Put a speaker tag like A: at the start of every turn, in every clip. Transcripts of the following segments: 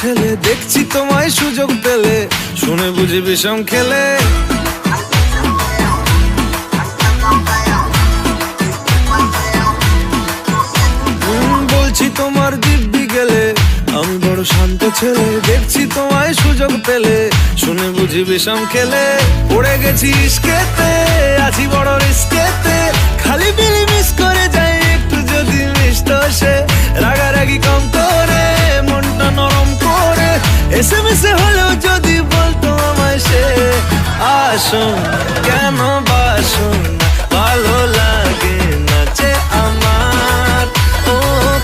A: ছেলে, দেখছি তোমায় সুযোগ পেলে, শুনে বুঝি বিষম খেলে। বলছি তোমার দিব্যি গেলে, আমি বড় শান্ত ছেলে, দেখছি তোমায় সুযোগ পেলে, শুনে বুঝি বিষম খেলে। পড়ে গেছি ইস্কেতে, আছি বড় রিস্কেতে, খালি বিলি মিস করে যাই একটু যদি মিষ্ট সে। রাগারাগি কম করে, মনটা নরম করে, SMS এ হলেও যদি বলতো আমায় সে। আসুন কেন বাসুন, ভালো লাগে না যে আমার। ও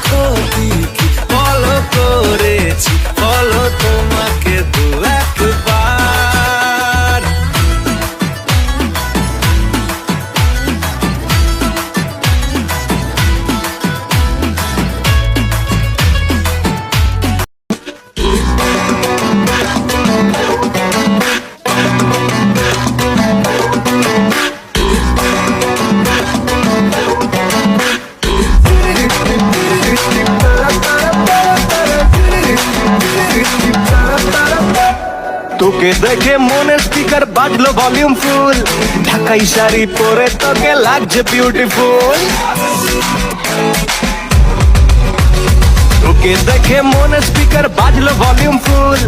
A: ক্ষতি কি বলো করেছি, বলো তোমাকে দু একবার।
B: তোকে দেখে মনের স্পিকার বাজলো ভলিউম ফুল, ঢাকাই শাড়ি পরে তোকে লাগছে বিউটিফুল। তোকে দেখে মনের স্পিকার বাজলো ভলিউম ফুল,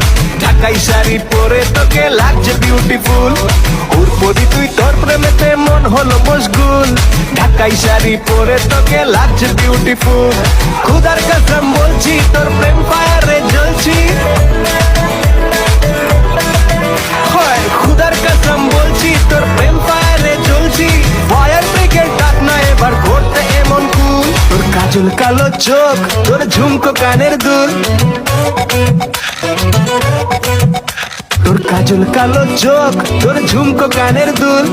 B: ঢাকাই শাড়ি পরে তোকে লাগছে বিউটিফুল। উর্পদি তুই তোর প্রেমেতে মন হলো মশগুল, ঢাকাই শাড়ি পরে তোকে লাগছে বিউটিফুল। খুদার কসম বলছি তোর প্রেম ফায়ারে জ্বলছি, খুদার কসম বলছি তোর প্রেম ফায়ারে জ্বলছি। ফায়ার ব্রিগেড ডাক না এবার করতে এমন কুল, তোর কাজল কালো চোখ, তোর ঝুমকো কানের দুল, তোর কাজল কালো চোখ, তোর ঝুমকো কানের দুল।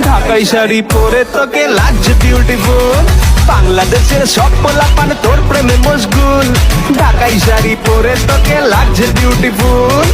B: ঢাকাই শাড়ি পরে তোকে লাগছে বিউটিফুল, বাংলাদেশের সব পোলাপান তোর প্রেমে মশগুল। ঢাকাই শাড়ি পরে তোকে লাগছে বিউটিফুল।